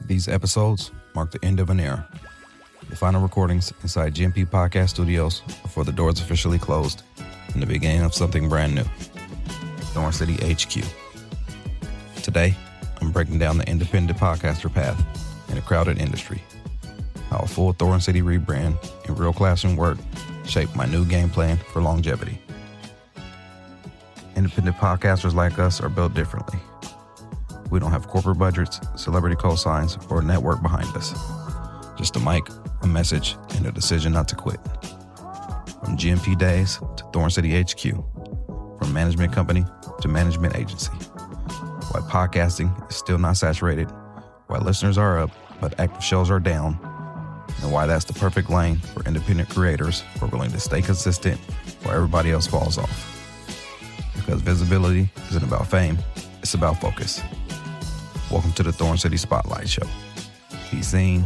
These episodes mark the end of an era. The final recordings inside GMP Podcast Studios before the doors officially closed and the beginning of something brand new. Thorn City HQ. Today, I'm breaking down the independent podcaster path in a crowded industry. How a full Thorn City rebrand and real classroom work shaped my new game plan for longevity. Independent podcasters like us are built differently. We don't have corporate budgets, celebrity cosigns, or a network behind us. Just a mic, a message, and a decision not to quit. From GMP days to Thorn City HQ, from management company to management agency. Why podcasting is still not saturated, why listeners are up but active shows are down, and why that's the perfect lane for independent creators who are willing to stay consistent while everybody else falls off. Because visibility isn't about fame, it's about focus. Welcome to the Thorn City Spotlight Show. Be seen,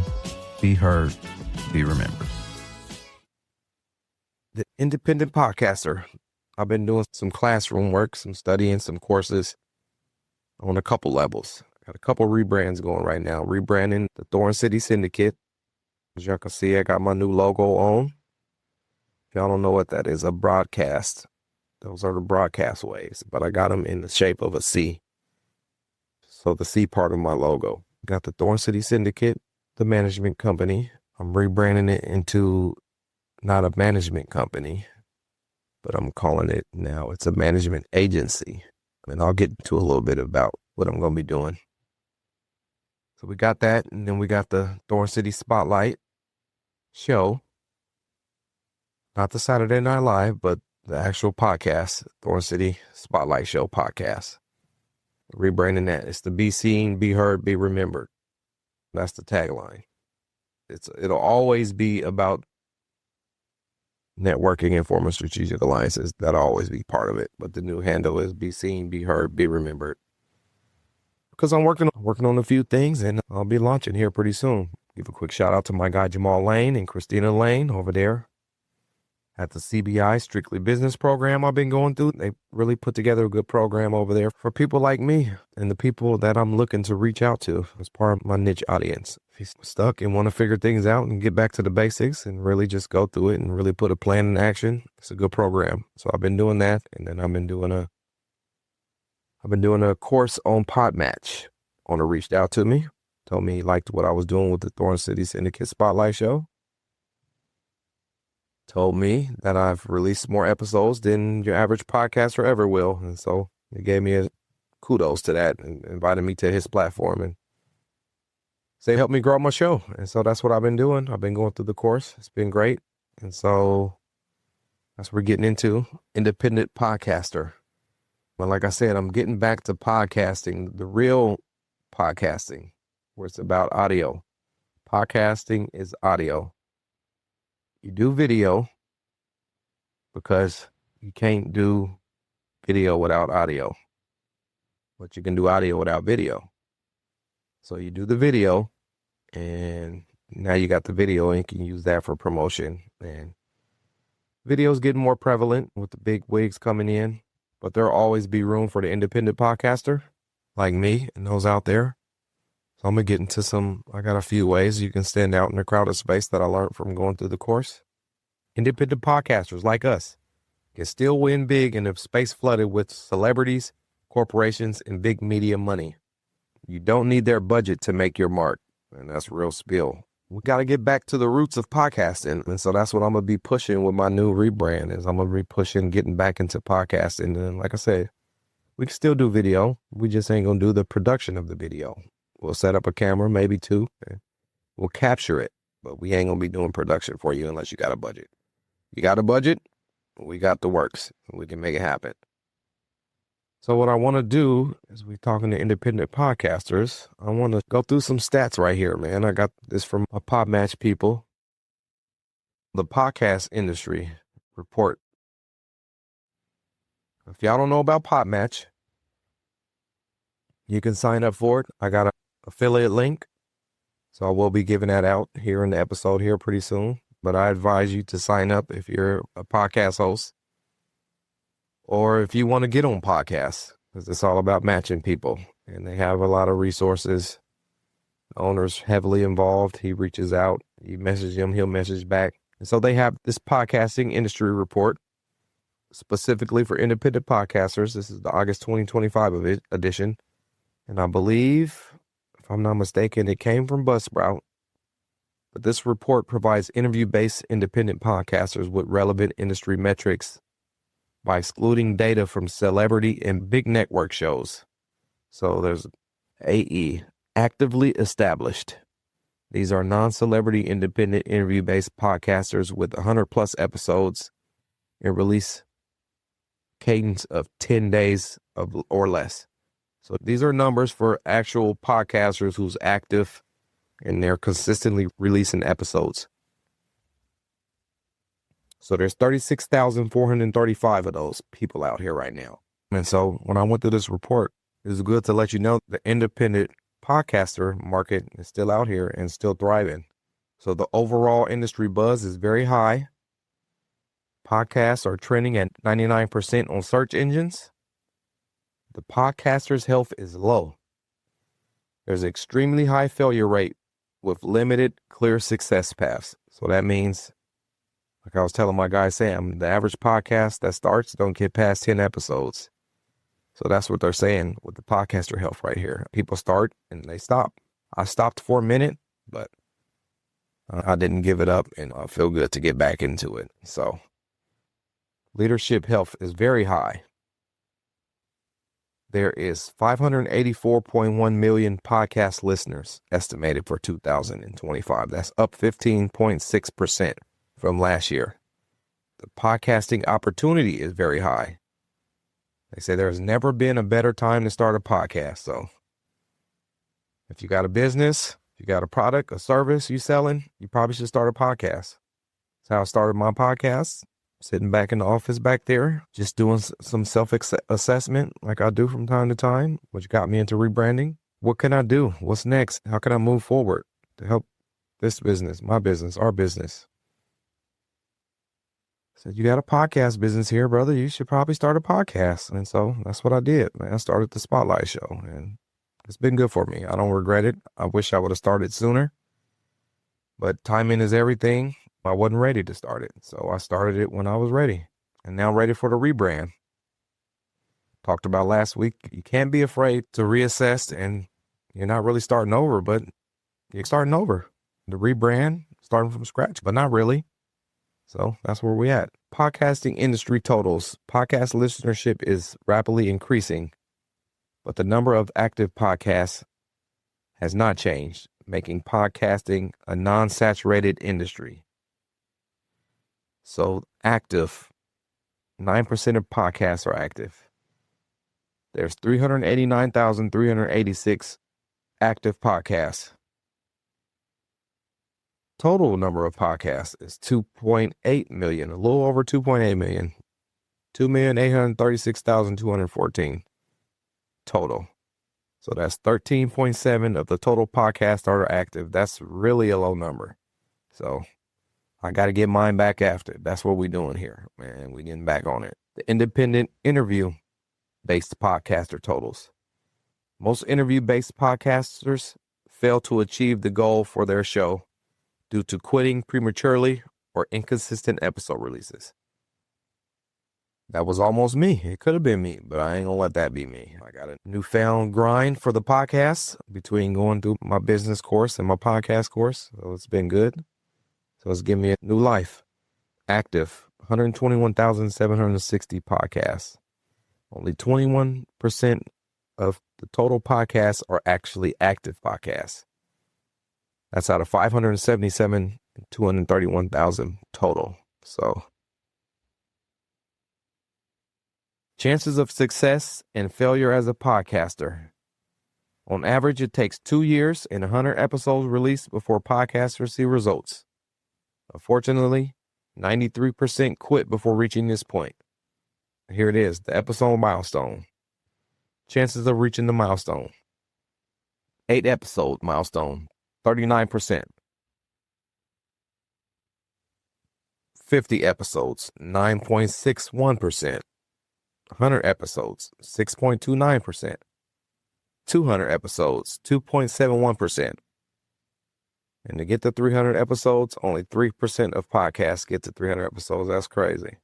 be heard, be remembered. The independent podcaster. I've been doing some classroom work, some studying, some courses on a couple levels. Got a couple rebrands going right now. Rebranding the Thorn City Syndicate. As y'all can see, I got my new logo on. If y'all don't know what that is, a broadcast. Those are the broadcast waves, but I got them in the shape of a C. So the C part of my logo. Got the Thorn City Syndicate, the management company. I'm rebranding it into not a management company, but I'm calling it now, it's a management agency. And I'll get to a little bit about what I'm going to be doing. So we got that, and then we got the Thorn City Spotlight Show. Not the Saturday Night Live, but the actual podcast, Thorn City Spotlight Show podcast. Rebranding that. It's to be seen, be heard, be remembered. That's the tagline. It'll always be about networking and forming strategic alliances. That'll always be part of it. But the new handle is be seen, be heard, be remembered. Because I'm working on a few things, and I'll be launching here pretty soon. Give a quick shout out to my guy Jamal Lane and Christina Lane over there at the CBI Strictly Business program I've been going through. They really put together a good program over there for people like me and the people that I'm looking to reach out to as part of my niche audience. If you're stuck and want to figure things out and get back to the basics and really just go through it and really put a plan in action, it's a good program. So I've been doing that, and then I've been doing a course on PodMatch. Owner reached out to me, told me he liked what I was doing with the Thorn City Syndicate Spotlight Show. Told me that I've released more episodes than your average podcaster ever will. And so he gave me a kudos to that and invited me to his platform and say, help me grow my show. And so that's what I've been doing. I've been going through the course. It's been great. And so that's what we're getting into, independent podcaster. But like I said, I'm getting back to podcasting, the real podcasting, where it's about audio. Podcasting is audio. You do video because you can't do video without audio, but you can do audio without video. So you do the video, and now you got the video, and you can use that for promotion. And video's getting more prevalent with the big wigs coming in, but there'll always be room for the independent podcaster like me and those out there. So I'm going to get into I got a few ways you can stand out in a crowded space that I learned from going through the course. Independent podcasters like us can still win big in a space flooded with celebrities, corporations, and big media money. You don't need their budget to make your mark. And that's real spill. We got to get back to the roots of podcasting. And so that's what I'm going to be pushing with my new rebrand is I'm going to be pushing getting back into podcasting. And like I said, we can still do video. We just ain't going to do the production of the video. We'll set up a camera, maybe two. And we'll capture it, but we ain't going to be doing production for you unless you got a budget. You got a budget? We got the works. We can make it happen. So what I want to do is we're talking to independent podcasters. I want to go through some stats right here, man. I got this from a PodMatch people. The podcast industry report. If y'all don't know about PodMatch, you can sign up for it. I got an affiliate link. So I will be giving that out here in the episode here pretty soon. But I advise you to sign up if you're a podcast host or if you want to get on podcasts, because it's all about matching people. And they have a lot of resources Owner's heavily involved. He reaches out. You message him, he'll message back. And so they have this podcasting industry report specifically for independent podcasters. This is the August 2025 edition. And I believe, if I'm not mistaken, it came from Buzzsprout. But this report provides interview-based independent podcasters with relevant industry metrics by excluding data from celebrity and big network shows. So there's AE, actively established. These are non-celebrity independent interview-based podcasters with 100 plus episodes and release cadence of 10 days or less. So these are numbers for actual podcasters who's active and they're consistently releasing episodes. So there's 36,435 of those people out here right now. And so when I went through this report, it's good to let you know the independent podcaster market is still out here and still thriving. So the overall industry buzz is very high. Podcasts are trending at 99% on search engines. The podcaster's health is low. There's an extremely high failure rate with limited clear success paths. So that means, like I was telling my guy Sam, the average podcast that starts don't get past 10 episodes. So that's what they're saying with the podcaster health right here. People start and they stop. I stopped for a minute, but I didn't give it up, and I feel good to get back into it. So leadership health is very high. There is 584.1 million podcast listeners estimated for 2025. That's up 15.6% from last year. The podcasting opportunity is very high. They say there's never been a better time to start a podcast. So if you got a business, if you got a product, a service you selling, you probably should start a podcast. That's how I started my podcast. Sitting back in the office back there, just doing some self-assessment like I do from time to time, which got me into rebranding. What can I do? What's next? How can I move forward to help this business, my business, our business? I said, you got a podcast business here, brother. You should probably start a podcast. And so that's what I did, man. I started the Spotlight Show, and it's been good for me. I don't regret it. I wish I would have started sooner, but timing is everything. I wasn't ready to start it, so I started it when I was ready, and now ready for the rebrand. Talked about last week, you can't be afraid to reassess, and you're not really starting over, but you're starting over. The rebrand, starting from scratch, but not really. So that's where we at. Podcasting industry totals. Podcast listenership is rapidly increasing, but the number of active podcasts has not changed, making podcasting a non-saturated industry. So active, 9% of podcasts are active. There's 389,386 active podcasts. Total number of podcasts is 2.8 million, a little over 2.8 million. 2,836,214 total. So that's 13.7 of the total podcasts that are active. That's really a low number. So I got to get mine back after. That's what we're doing here, man. We getting back on it. The independent interview-based podcaster totals. Most interview-based podcasters fail to achieve the goal for their show due to quitting prematurely or inconsistent episode releases. That was almost me. It could have been me, but I ain't gonna let that be me. I got a newfound grind for the podcast between going through my business course and my podcast course. So it's been good. So it's giving me a new life. Active, 121,760 podcasts. Only 21% of the total podcasts are actually active podcasts. That's out of 577 and 231,000 total. So chances of success and failure as a podcaster. On average, it takes 2 years and 100 episodes released before podcasters see results. Unfortunately, 93% quit before reaching this point. Here it is, the episode milestone. Chances of reaching the milestone. 8 episode milestone, 39%. 50 episodes, 9.61%. 100 episodes, 6.29%. 200 episodes, 2.71%. And to get to 300 episodes, only 3% of podcasts get to 300 episodes. That's crazy.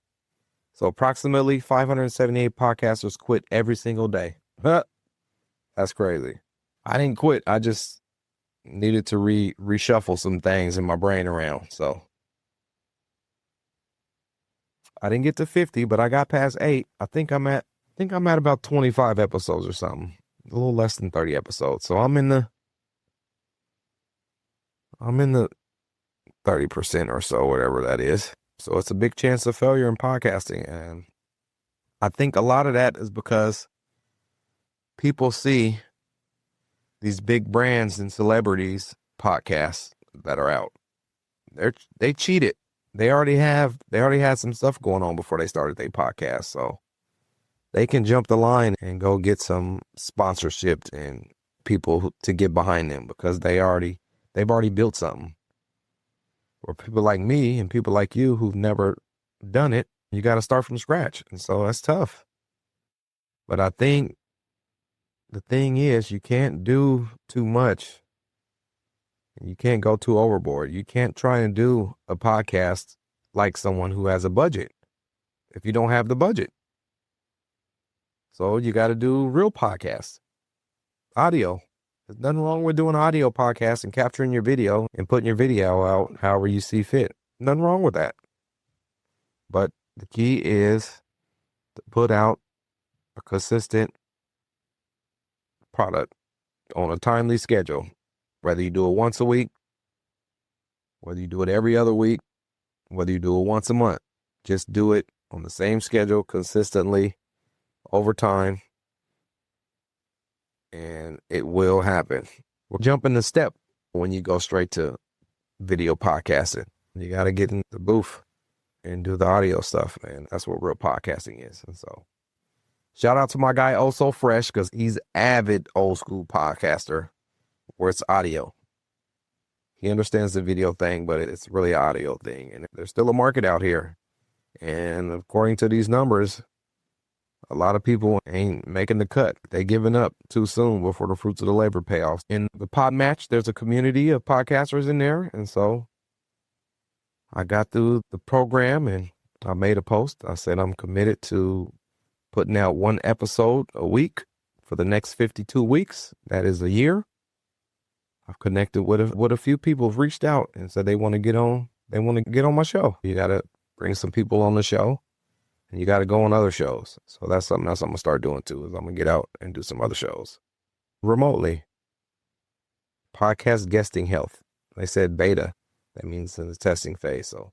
So approximately 578 podcasters quit every single day. That's crazy. I didn't quit. I just needed to reshuffle some things in my brain around. So I didn't get to 50, but I got past 8. I think I'm at about 25 episodes or something. A little less than 30 episodes. So I'm in the 30% or so, whatever that is. So it's a big chance of failure in podcasting. And I think a lot of that is because people see these big brands and celebrities podcasts that are out. They cheated. They already had some stuff going on before they started their podcast. So they can jump the line and go get some sponsorship and people to get behind them because they've already built something. Or people like me and people like you who've never done it, you got to start from scratch. And so that's tough. But I think the thing is, you can't do too much. You can't go too overboard. You can't try and do a podcast like someone who has a budget if you don't have the budget. So you got to do real podcasts, audio. There's nothing wrong with doing audio podcasts and capturing your video and putting your video out however you see fit. Nothing wrong with that. But the key is to put out a consistent product on a timely schedule. Whether you do it once a week, whether you do it every other week, whether you do it once a month, just do it on the same schedule consistently over time. And it will happen. We're jumping the step when you go straight to video podcasting. You got to get in the booth and do the audio stuff, man. That's what real podcasting is. And so shout out to my guy, Oh So Fresh, because he's avid old school podcaster where it's audio. He understands the video thing, but it's really an audio thing. And there's still a market out here. And according to these numbers, a lot of people ain't making the cut. They giving up too soon before the fruits of the labor pay off. In the PodMatch, there's a community of podcasters in there. And so I got through the program and I made a post. I said I'm committed to putting out one episode a week for the next 52 weeks. That is a year. I've connected with a few people who've reached out and said they want to get on my show. You got to bring some people on the show. And you got to go on other shows. So that's something else I'm going to start doing too, is I'm going to get out and do some other shows remotely. Podcast guesting health. They said beta. That means in the testing phase. So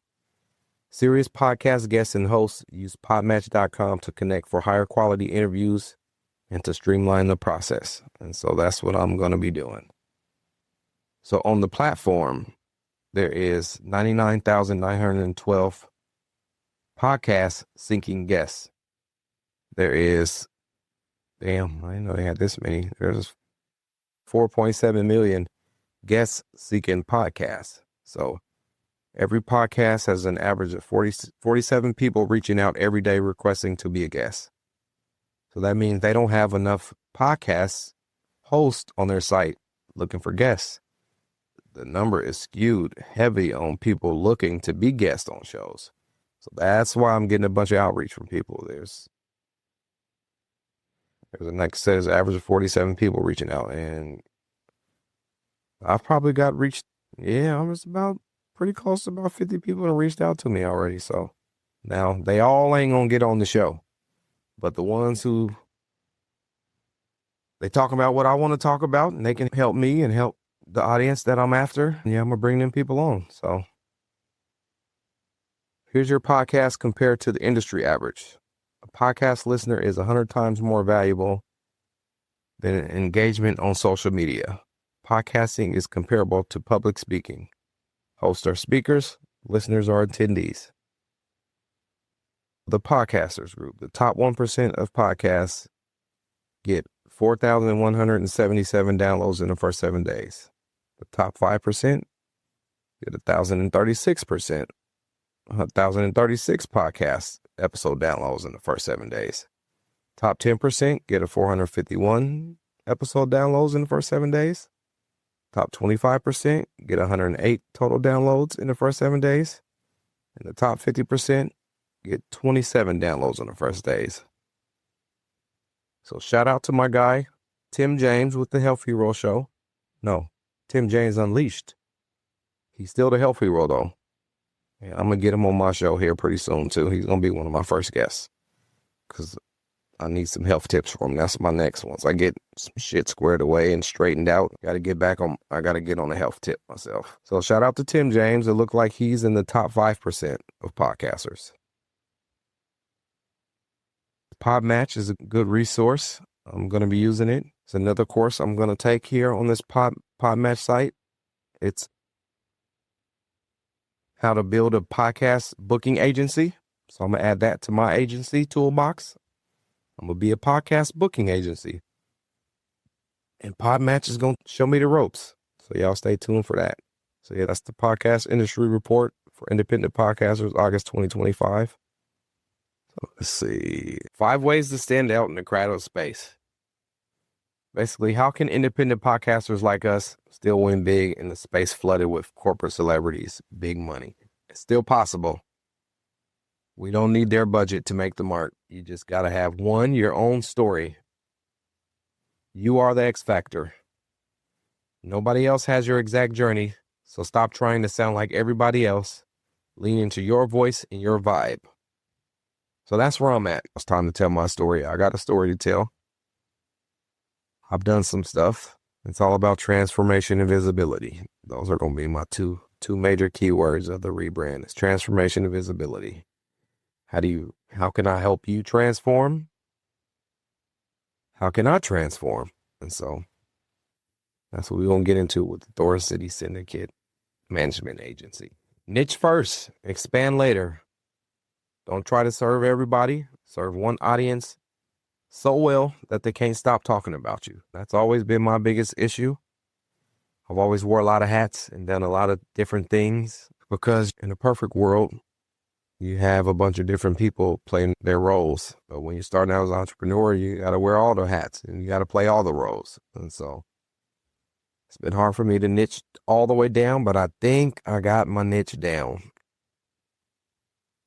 serious podcast guests and hosts use podmatch.com to connect for higher quality interviews and to streamline the process. And so that's what I'm going to be doing. So on the platform, there is 99,912 podcast syncing guests. There is, I didn't know they had this many. There's 4.7 million guests seeking podcasts. So every podcast has an average of 47 people reaching out every day requesting to be a guest. So that means they don't have enough podcast hosts on their site looking for guests. The number is skewed heavy on people looking to be guests on shows. So that's why I'm getting a bunch of outreach from people. There's like I said, there's an average of 47 people reaching out, and I've probably got reached. Yeah, I'm just about pretty close to about 50 people that reached out to me already. So now they all ain't gonna get on the show, but the ones who they talk about what I want to talk about, and they can help me and help the audience that I'm after. Yeah, I'm gonna bring them people on. So here's your podcast compared to the industry average. A podcast listener is 100 times more valuable than an engagement on social media. Podcasting is comparable to public speaking. Hosts are speakers, listeners are attendees. The podcasters group, the top 1% of podcasts get 4,177 downloads in the first 7 days. The top 5% get 1,036 podcast episode downloads in the first 7 days. Top 10% get a 451 episode downloads in the first 7 days. Top 25% get 108 total downloads in the first 7 days. And the top 50% get 27 downloads on the first days. So shout out to my guy, Tim James with the Health Hero Show. No, Tim James Unleashed. He's still the Health Hero though. And I'm going to get him on my show here pretty soon too. He's going to be one of my first guests because I need some health tips from him. That's my next one. Once I get some shit squared away and straightened out, I got to get on a health tip myself. So shout out to Tim James. It looked like he's in the top 5% of podcasters. PodMatch is a good resource. I'm going to be using it. It's another course I'm going to take here on this PodMatch site. It's how to build a podcast booking agency. So I'm going to add that to my agency toolbox. I'm going to be a podcast booking agency. And PodMatch is going to show me the ropes. So y'all stay tuned for that. So yeah, that's the podcast industry report for independent podcasters, August 2025. So let's see. 5 ways to stand out in the crowded space. Basically, how can independent podcasters like us still win big in the space flooded with corporate celebrities, big money? It's still possible. We don't need their budget to make the mark. You just got to have your own story. You are the X factor. Nobody else has your exact journey, so stop trying to sound like everybody else. Lean into your voice and your vibe. So that's where I'm at. It's time to tell my story. I got a story to tell. I've done some stuff. It's all about transformation and visibility. Those are going to be my two major keywords of the rebrand. It's transformation and visibility. How can I help you transform? How can I transform? And so that's what we're going to get into with the Thorn City Syndicate Management Agency. Niche first, expand later. Don't try to serve everybody. Serve one audience so well that they can't stop talking about you. That's always been my biggest issue. I've always wore a lot of hats and done a lot of different things because in a perfect world, you have a bunch of different people playing their roles. But when you're starting out as an entrepreneur, you got to wear all the hats and you got to play all the roles. And so it's been hard for me to niche all the way down, but I think I got my niche down.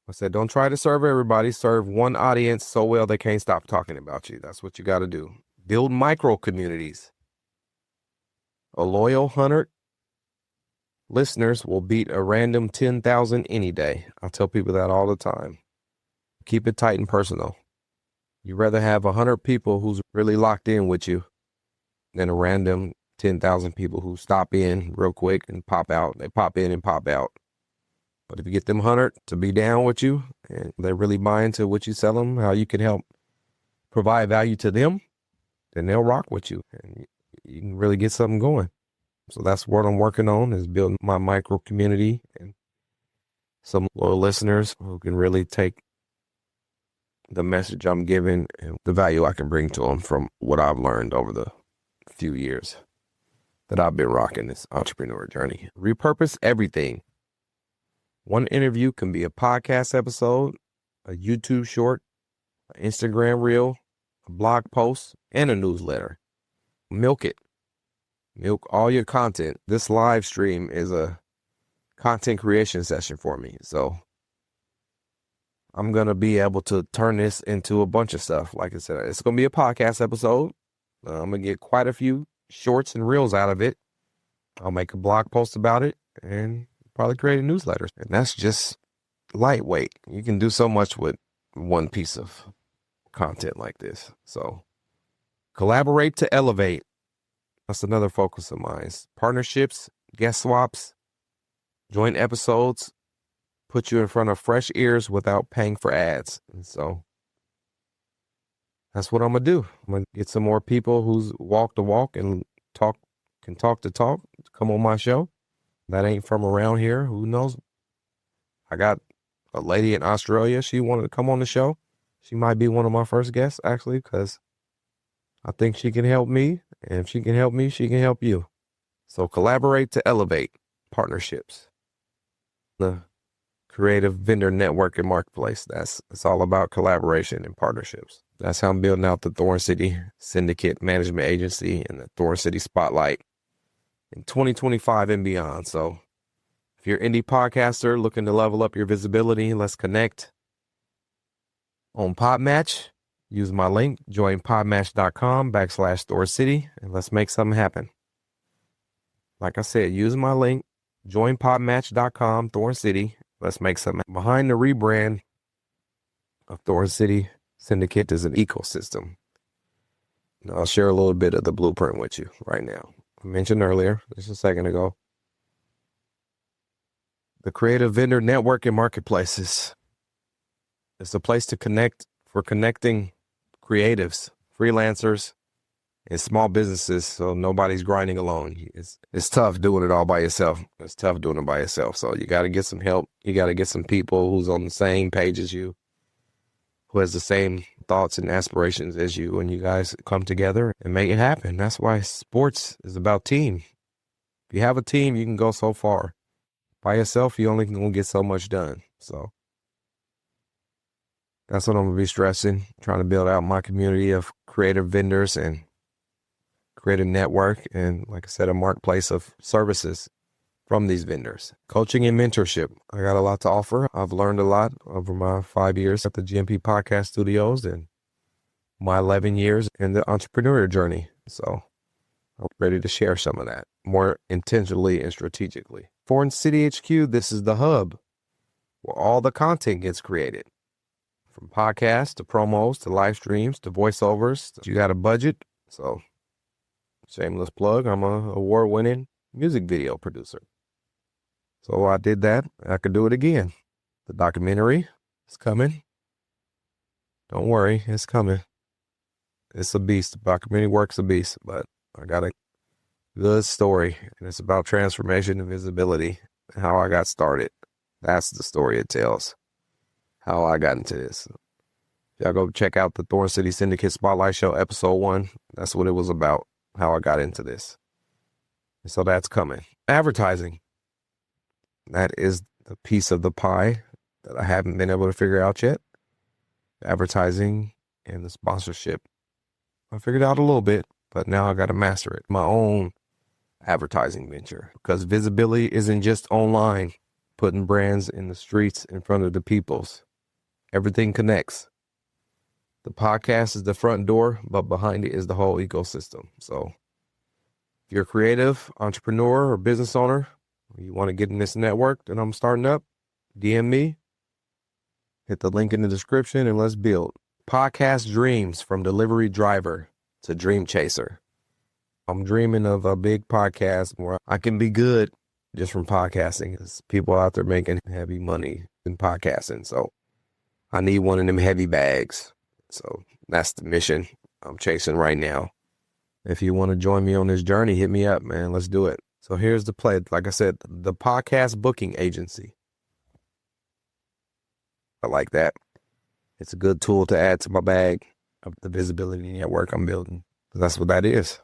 I said, don't try to serve everybody. Serve one audience so well they can't stop talking about you. That's what you got to do. Build micro communities. A loyal 100 listeners will beat a random 10,000 any day. I tell people that all the time. Keep it tight and personal. You'd rather have 100 people who's really locked in with you than a random 10,000 people who stop in real quick and pop out. They pop in and pop out. But if you get them 100 to be down with you and they really buy into what you sell them, how you can help provide value to them, then they'll rock with you and you can really get something going. So that's what I'm working on, is building my micro community and some loyal listeners who can really take the message I'm giving and the value I can bring to them from what I've learned over the few years that I've been rocking this entrepreneur journey. Repurpose everything. One interview can be a podcast episode, a YouTube short, an Instagram reel, a blog post, and a newsletter. Milk it. Milk all your content. This live stream is a content creation session for me. So I'm going to be able to turn this into a bunch of stuff. Like I said, it's going to be a podcast episode. I'm going to get quite a few shorts and reels out of it. I'll make a blog post about it and probably create a newsletter. And that's just lightweight. You can do so much with one piece of content like this. So collaborate to elevate. That's another focus of mine. Partnerships, guest swaps, joint episodes, put you in front of fresh ears without paying for ads. And so that's what I'm going to do. I'm going to get some more people who's walk the walk and can talk the talk to come on my show. That ain't from around here. Who knows? I got a lady in Australia. She wanted to come on the show. She might be one of my first guests, actually, because I think she can help me. And if she can help me, she can help you. So collaborate to elevate. Partnerships. The creative vendor network and marketplace. It's all about collaboration and partnerships. That's how I'm building out the Thorn City Syndicate Management Agency and the Thorn City Spotlight in 2025 and beyond. So if you're an indie podcaster looking to level up your visibility, let's connect on PodMatch. Use my link, join podmatch.com/Thorn City, and let's make something happen. Like I said, use my link, join podmatch.com, Thorn City. Let's make something. Behind the rebrand of Thorn City Syndicate is an ecosystem. And I'll share a little bit of the blueprint with you right now. I mentioned earlier, just a second ago, the creative vendor network and marketplaces. It's a place to connect for connecting creatives, freelancers, and small businesses, so nobody's grinding alone. It's tough doing it all by yourself. It's tough doing it by yourself. So you got to get some help. You got to get some people who's on the same page as you, who has the same thoughts and aspirations as you, and you guys come together and make it happen. That's why sports is about team. If you have a team, you can go so far. By yourself, you only can get so much done. So that's what I'm going to be stressing, trying to build out my community of creative vendors and creative network. And like I said, a marketplace of services from these vendors. Coaching and mentorship. I got a lot to offer. I've learned a lot over my 5 years at the GMP Podcast Studios and my 11 years in the entrepreneur journey. So I'm ready to share some of that more intentionally and strategically. Thorn City HQ, this is the hub where all the content gets created. From podcasts to promos to live streams to voiceovers. You got a budget. So shameless plug, I'm an award-winning music video producer. So I did that. I could do it again. The documentary is coming. Don't worry, it's coming. It's a beast. The documentary work's a beast, but I got a good story, and it's about transformation and visibility and how I got started. That's the story it tells, how I got into this. Y'all go check out the Thorn City Syndicate Spotlight Show, episode 1. That's what it was about, how I got into this. And so that's coming. Advertising. That is the piece of the pie that I haven't been able to figure out yet. Advertising and the sponsorship. I figured out a little bit, but now I got to master it. My own advertising venture, because visibility isn't just online, putting brands in the streets in front of the peoples. Everything connects. The podcast is the front door, but behind it is the whole ecosystem. So if you're a creative entrepreneur or business owner, you want to get in this network that I'm starting up, DM me, hit the link in the description, and let's build. Podcast dreams, from delivery driver to dream chaser. I'm dreaming of a big podcast where I can be good just from podcasting. There's people out there making heavy money in podcasting. So I need one of them heavy bags. So that's the mission I'm chasing right now. If you want to join me on this journey, hit me up, man. Let's do it. So here's the play. Like I said, the podcast booking agency. I like that. It's a good tool to add to my bag of the visibility network I'm building. That's what that is.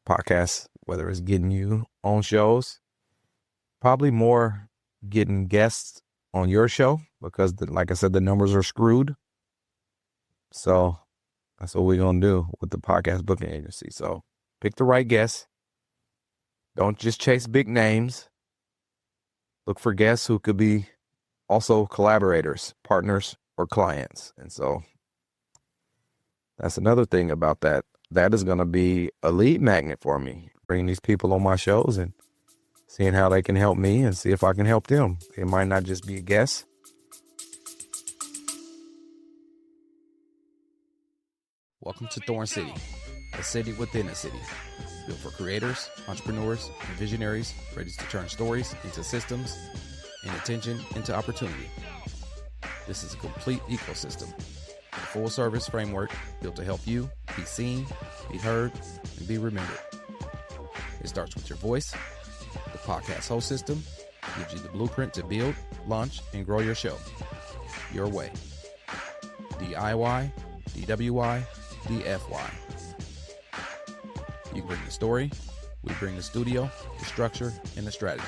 Podcasts, whether it's getting you on shows, probably more getting guests on your show, because like I said, the numbers are screwed. So that's what we're going to do with the podcast booking agency. So pick the right guests. Don't just chase big names. Look for guests who could be also collaborators, partners, or clients. And so that's another thing about that. That is going to be a lead magnet for me, bringing these people on my shows and seeing how they can help me and see if I can help them. It might not just be a guest. Welcome to Thorn City, a city within a city, built for creators, entrepreneurs, and visionaries ready to turn stories into systems and attention into opportunity. This is a complete ecosystem, a full-service framework built to help you be seen, be heard, and be remembered. It starts with your voice. The podcast host system gives you the blueprint to build, launch, and grow your show your way. DIY, DWI, DFY. You bring the story, we bring the studio, the structure, and the strategy.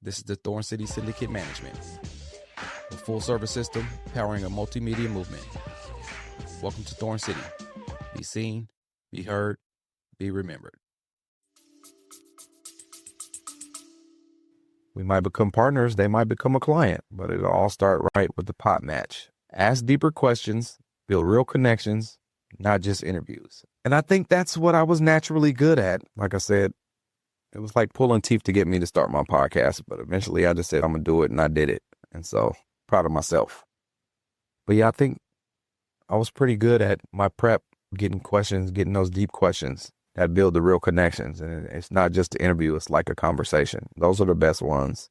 This is the Thorn City Syndicate Management, a full-service system powering a multimedia movement. Welcome to Thorn City. Be seen, be heard, be remembered. We might become partners. They might become a client, but it'll all start right with the PodMatch. Ask deeper questions, build real connections, not just interviews. And I think that's what I was naturally good at. Like I said, it was like pulling teeth to get me to start my podcast, but eventually I just said, I'm going to do it, and I did it. And so proud of myself. But yeah, I think I was pretty good at my prep, getting questions, getting those deep questions that build the real connections. And it's not just an interview, it's like a conversation. Those are the best ones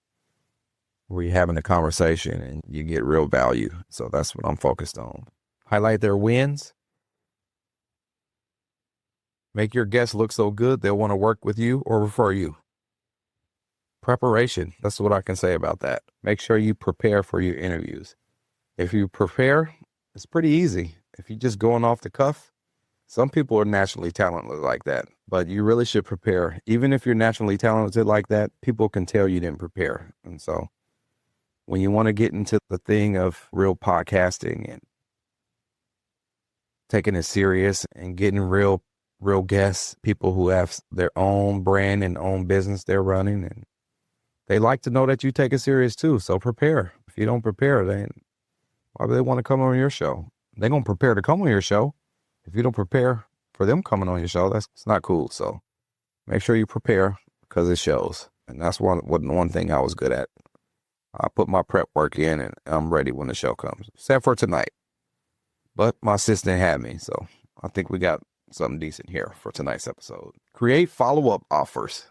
where you're having a conversation and you get real value. So that's what I'm focused on. Highlight their wins. Make your guests look so good they'll want to work with you or refer you. Preparation. That's what I can say about that. Make sure you prepare for your interviews. If you prepare, it's pretty easy. If you're just going off the cuff, some people are naturally talented like that, but you really should prepare. Even if you're naturally talented like that, people can tell you didn't prepare. And so when you want to get into the thing of real podcasting and taking it serious and getting real guests, people who have their own brand and own business they're running, and they like to know that you take it serious too. So prepare. If you don't prepare, then why do they want to come on your show? They're going to prepare to come on your show. If you don't prepare for them coming on your show, that's not cool. So make sure you prepare because it shows. And that's one thing I was good at. I put my prep work in and I'm ready when the show comes, except for tonight. But my assistant had me, so I think we got something decent here for tonight's episode. Create follow-up offers.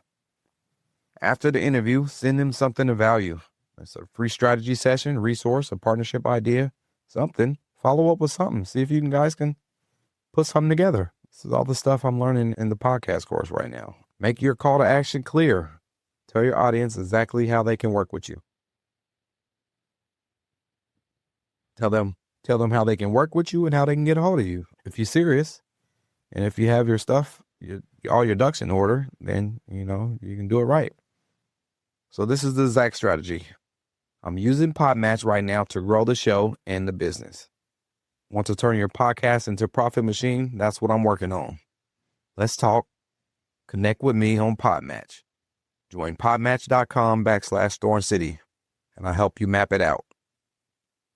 After the interview, send them something of value. It's a free strategy session, resource, a partnership idea, something. Follow up with something. See if you guys can put something together. This is all the stuff I'm learning in the podcast course right now. Make your call to action clear. Tell your audience exactly how they can work with you. Tell them how they can work with you and how they can get a hold of you. If you're serious and if you have your stuff, all your ducks in order, then, you can do it right. So this is the exact strategy. I'm using PodMatch right now to grow the show and the business. Want to turn your podcast into a profit machine? That's what I'm working on. Let's talk. Connect with me on PodMatch. Join podmatch.com/Thorn City, and I'll help you map it out.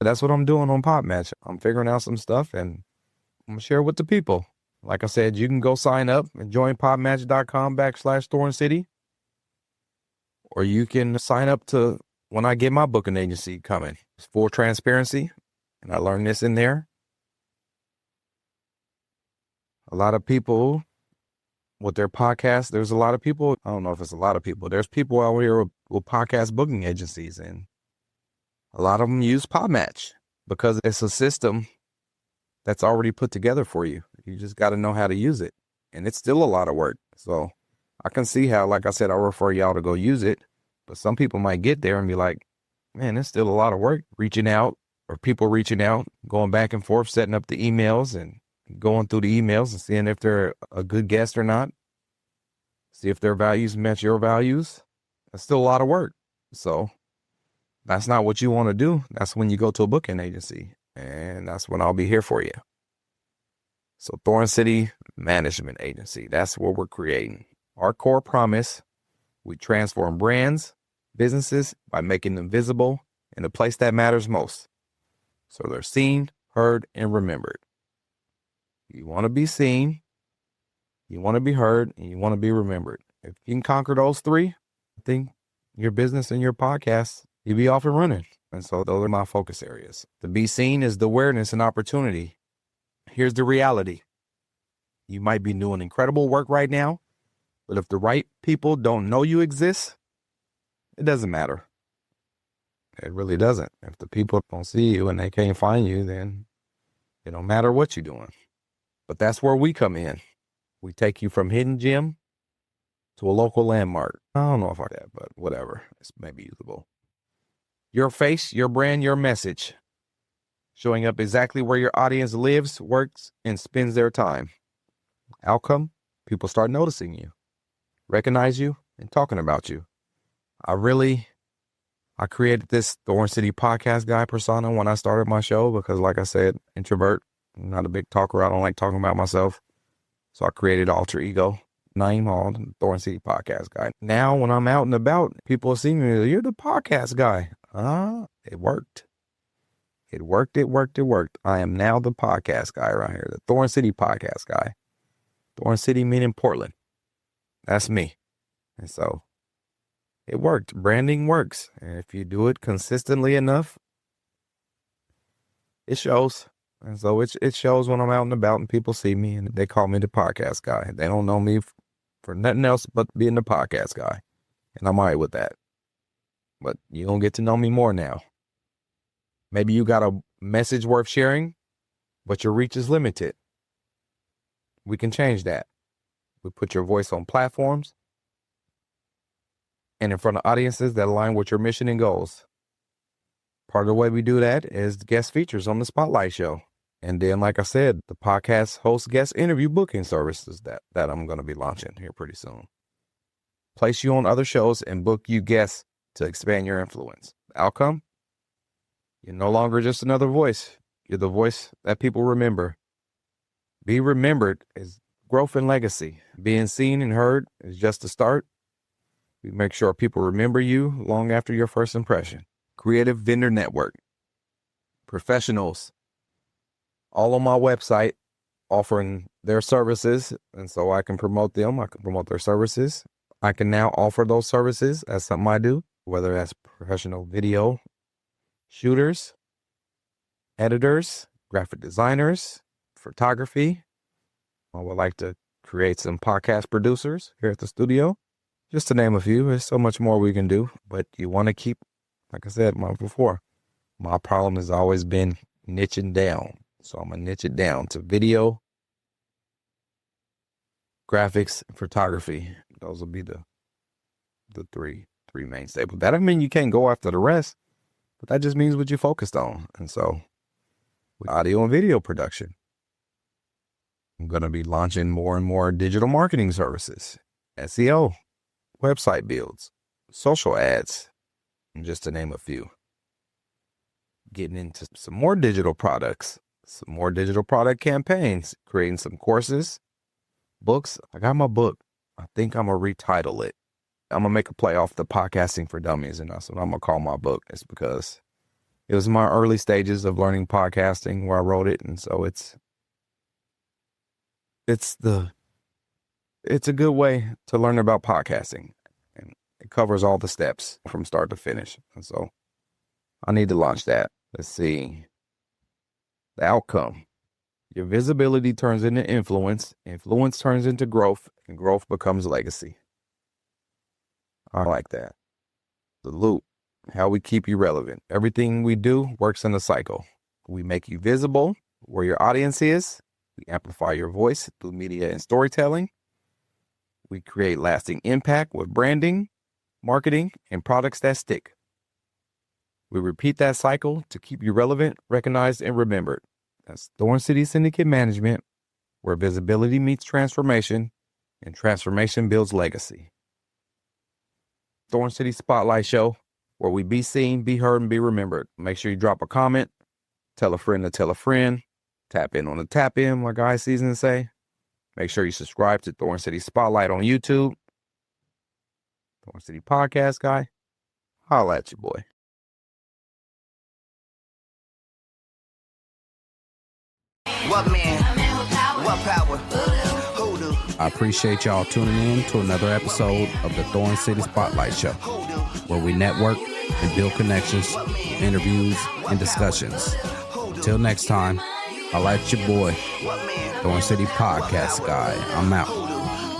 That's what I'm doing on PodMatch. I'm figuring out some stuff, and I'm going to share it with the people. Like I said, you can go sign up and join podmatch.com/Thorn City, or you can sign up to when I get my booking agency coming. It's full transparency, and I learned this in there. A lot of people with their podcasts, there's a lot of people, I don't know if it's a lot of people, there's people out here with podcast booking agencies, and a lot of them use PodMatch because it's a system that's already put together for you. You just got to know how to use it, and it's still a lot of work. So I can see how, like I said, I'll refer y'all to go use it, but some people might get there and be like, man, it's still a lot of work reaching out, or people reaching out, going back and forth, setting up the emails and going through the emails and seeing if they're a good guest or not. See if their values match your values. That's still a lot of work. So that's not what you want to do. That's when you go to a booking agency, and that's when I'll be here for you. So Thorn City Management Agency, that's what we're creating. Our core promise, we transform brands, businesses by making them visible in the place that matters most. So they're seen, heard, and remembered. You want to be seen, you want to be heard, and you want to be remembered. If you can conquer those three, I think your business and your podcast, you'll be off and running. And so those are my focus areas. To be seen is the awareness and opportunity. Here's the reality. You might be doing incredible work right now, but if the right people don't know you exist, it doesn't matter. It really doesn't. If the people don't see you and they can't find you, then it don't matter what you're doing. But that's where we come in. We take you from hidden gem to a local landmark. I don't know if I that, but whatever. It's maybe usable. Your face, your brand, your message. Showing up exactly where your audience lives, works, and spends their time. Outcome, people start noticing you, recognize you, and talking about you. I created this Thorn City podcast guy persona when I started my show because, like I said, introvert. I'm not a big talker. I don't like talking about myself. So I created an alter ego name on Thorn City Podcast Guy. Now, when I'm out and about, people see me, you're the podcast guy. It worked. It worked. I am now the podcast guy around here, the Thorn City Podcast Guy. Thorn City meaning Portland. That's me. And so it worked. Branding works. And if you do it consistently enough, it shows. And so it shows when I'm out and about and people see me and they call me the podcast guy. They don't know me for nothing else but being the podcast guy. And I'm all right with that. But you don't get to know me more now. Maybe you got a message worth sharing, but your reach is limited. We can change that. We put your voice on platforms and in front of audiences that align with your mission and goals. Part of the way we do that is guest features on the Spotlight Show. And then, like I said, the podcast host guest interview booking services that I'm going to be launching here pretty soon. Place you on other shows and book you guests to expand your influence. Outcome? You're no longer just another voice. You're the voice that people remember. Be remembered is growth and legacy. Being seen and heard is just the start. We make sure people remember you long after your first impression. Creative vendor network. Professionals. All on my website offering their services. And so I can promote them. I can promote their services. I can now offer those services as something I do, whether that's professional video shooters, editors, graphic designers, photography. I would like to create some podcast producers here at the studio, just to name a few. There's so much more we can do, but you want to keep, like I said before, my problem has always been niching down. So I'm going to niche it down to video, graphics, and photography. Those will be the three main staples. That doesn't mean you can't go after the rest, but that just means what you focused on. And so with audio and video production, I'm going to be launching more and more digital marketing services, SEO, website builds, social ads, and just to name a few. Getting into some more digital products, some more digital product campaigns, creating some courses, books. I got my book. I think I'm going to retitle it. I'm going to make a play off the Podcasting for Dummies, and that's what I'm going to call my book. It's because it was my early stages of learning podcasting where I wrote it. And so it's a good way to learn about podcasting, and it covers all the steps from start to finish. And so I need to launch that. Let's see. The outcome. Your visibility turns into influence. Influence turns into growth, and growth becomes legacy. I like that. The loop. How we keep you relevant. Everything we do works in a cycle. We make you visible where your audience is. We amplify your voice through media and storytelling. We create lasting impact with branding, marketing, and products that stick. We repeat that cycle to keep you relevant, recognized, and remembered. That's Thorn City Syndicate Management, where visibility meets transformation, and transformation builds legacy. Thorn City Spotlight Show, where we be seen, be heard, and be remembered. Make sure you drop a comment, tell a friend to tell a friend, tap in on the tap in, like I season say. Make sure you subscribe to Thorn City Spotlight on YouTube. Thorn City Podcast Guy. Holla at you, boy. What man? What power? I appreciate y'all tuning in to another episode of the Thorn City Spotlight Show, where we network and build connections, interviews, and discussions. Till next time, I like your boy, Thorn City Podcast Guy. I'm out.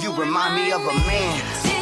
You remind me of a man.